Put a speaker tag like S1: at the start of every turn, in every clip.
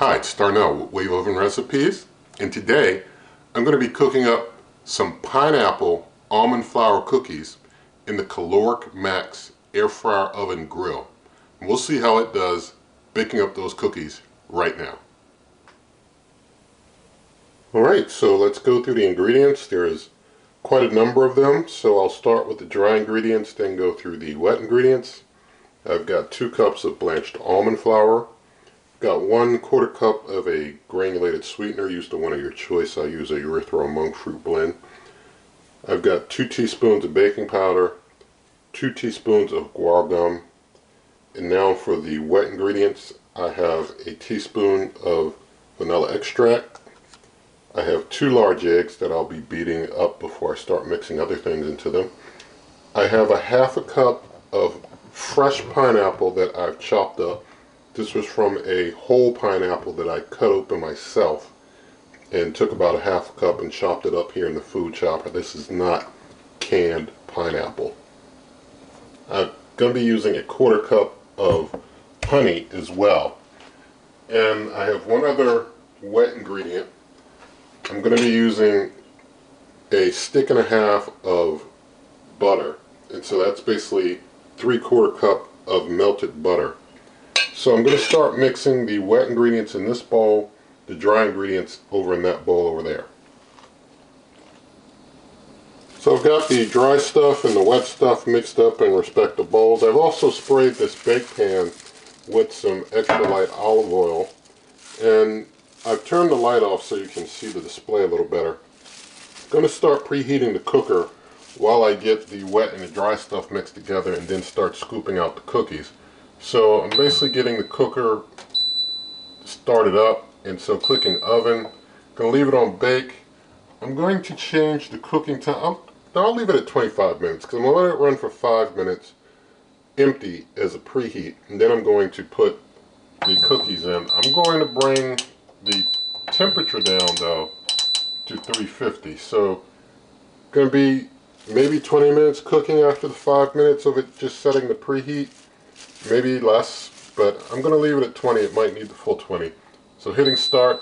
S1: Hi, it's Darnell with Wave Oven Recipes, and today I'm going to be cooking up some pineapple almond flour cookies in the Kalorik MAXX air fryer oven grill. And we'll see how it does baking up those cookies right now. Alright, so let's go through the ingredients. There is quite a number of them, so I'll start with the dry ingredients, then go through the wet ingredients. I've got 2 cups of blanched almond flour. Got 1/4 cup of a granulated sweetener. Use the one of your choice. I use a erythro monk fruit blend. I've got 2 teaspoons of baking powder, 2 teaspoons of guar gum, and now for the wet ingredients, I have a teaspoon of vanilla extract. I have 2 large eggs that I'll be beating up before I start mixing other things into them. I have a 1/2 cup of fresh pineapple that I've chopped up. This was from a whole pineapple that I cut open myself and took about a 1/2 cup and chopped it up here in the food chopper. This is not canned pineapple. I'm going to be using a 1/4 cup of honey as well. And I have one other wet ingredient. I'm going to be using a 1.5 sticks of butter. And so that's basically 3/4 cup of melted butter. So I'm going to start mixing the wet ingredients in this bowl, the dry ingredients over in that bowl over there. So I've got the dry stuff and the wet stuff mixed up in respective bowls. I've also sprayed this bake pan with some extra light olive oil, and I've turned the light off so you can see the display a little better. I'm going to start preheating the cooker while I get the wet and the dry stuff mixed together and then start scooping out the cookies. So I'm basically getting the cooker started up, and so clicking oven, going to leave it on bake. I'm going to change the cooking time. I'll leave it at 25 minutes because I'm going to let it run for 5 minutes empty as a preheat, and then I'm going to put the cookies in. I'm going to bring the temperature down though to 350, so going to be maybe 20 minutes cooking after the 5 minutes of it just setting the preheat. Maybe less, but I'm going to leave it at 20. It might need the full 20. So hitting start,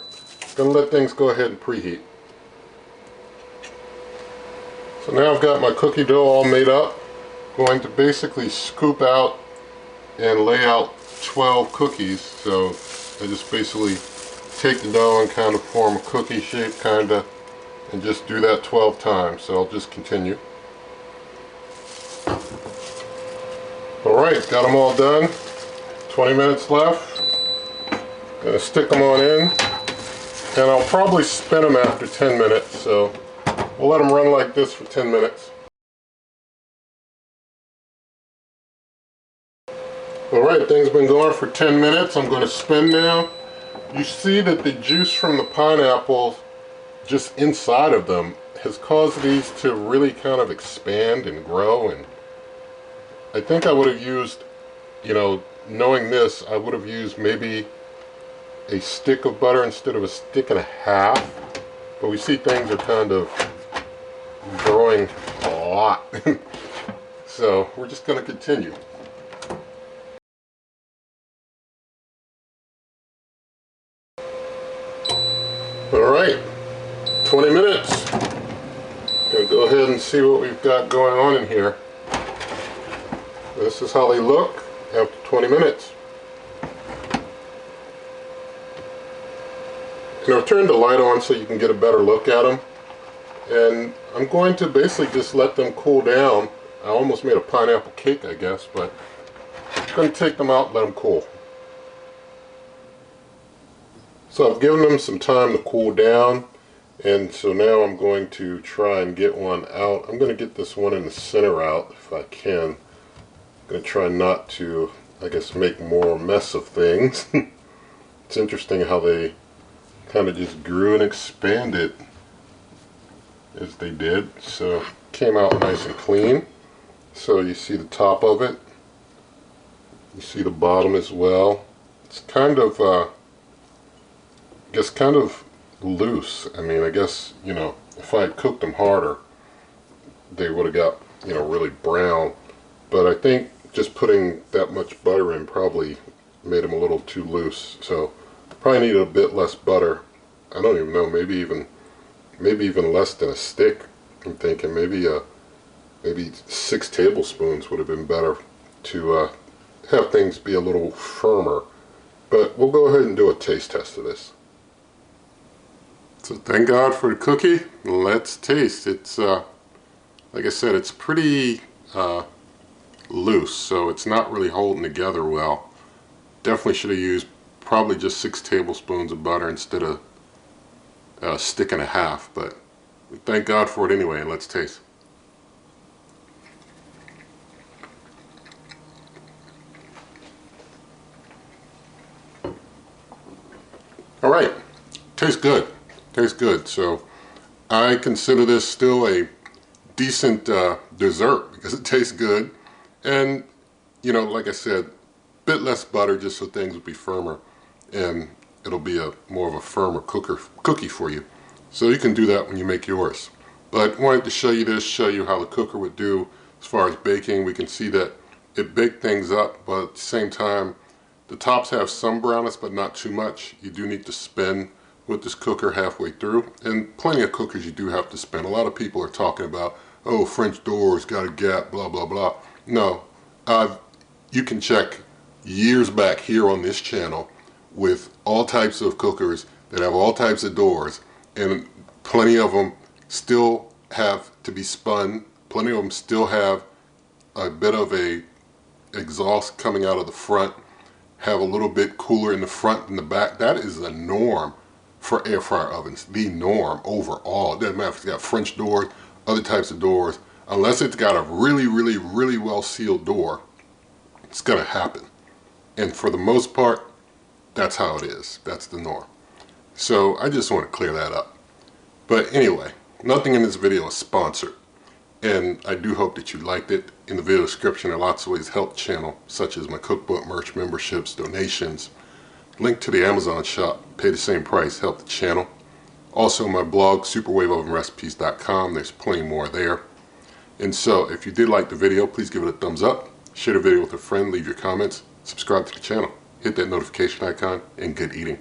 S1: going to let things go ahead and preheat. So now I've got my cookie dough all made up. Going to basically scoop out and lay out 12 cookies. So I just basically take the dough and kind of form a cookie shape and just do that 12 times. So I'll just continue. Alright, got them all done. 20 minutes left. Gonna stick them on in. And I'll probably spin them after 10 minutes, so we'll let them run like this for 10 minutes. Alright, things been going for 10 minutes. I'm going to spin now. You see that the juice from the pineapple just inside of them has caused these to really kind of expand and grow, and I think I would have used, knowing this, I would have used maybe a stick of butter instead of a 1.5 sticks. But we see things are kind of growing a lot. So we're just going to continue. Alright, 20 minutes. Going to go ahead and see what we've got going on in here. This is how they look after 20 minutes. And I've turned the light on so you can get a better look at them. And I'm going to basically just let them cool down. I almost made a pineapple cake, I guess, but I'm going to take them out and let them cool. So I've given them some time to cool down, and so now I'm going to try and get one out. I'm going to get this one in the center out if I can. I'm going to try not to, I guess, make more mess of things. It's interesting how they kind of just grew and expanded as they did. So came out nice and clean. So you see the top of it. You see the bottom as well. It's kind of, I guess, kind of loose. I mean, I guess, if I had cooked them harder, they would have got, really brown. But I think just putting that much butter in probably made them a little too loose. So Probably need a bit less butter. I don't even know, maybe even less than a stick. I'm thinking maybe 6 tablespoons would have been better to have things be a little firmer. But we'll go ahead and do a taste test of this. So thank God for the cookie. Let's taste. It's like I said, it's pretty loose, so it's not really holding together well. Definitely should have used probably just 6 tablespoons of butter instead of a stick and a half, but thank God for it anyway, and let's taste. Alright, tastes good. Tastes good. So I consider this still a decent dessert because it tastes good. And, you know, like I said, a bit less butter just so things will be firmer. And it'll be more of a firmer cookie for you. So you can do that when you make yours. But I wanted to show you this, show you how the cooker would do as far as baking. We can see that it baked things up, but at the same time, the tops have some brownness, but not too much. You do need to spin with this cooker halfway through, and plenty of cookers you do have to spin. A lot of people are talking about, oh, French doors got a gap, blah, blah, blah. No, you can check years back here on this channel with all types of cookers that have all types of doors, and plenty of them still have to be spun. Plenty of them still have a bit of a exhaust coming out of the front, have a little bit cooler in the front and the back. That is the norm for air fryer ovens, the norm overall. It doesn't matter if it's got French doors, other types of doors, unless it's got a really, really, really well sealed door, it's gonna happen. And for the most part, that's how it is. That's the norm. So I just want to clear that up. But anyway, nothing in this video is sponsored. And I do hope that you liked it. In the video description, there are lots of ways to help the channel, such as my cookbook, merch, memberships, donations. Link to the Amazon shop, pay the same price, help the channel. Also my blog, superwaveovenrecipes.com, there's plenty more there. And so, if you did like the video, please give it a thumbs up, share the video with a friend, leave your comments, subscribe to the channel, hit that notification icon, and good eating.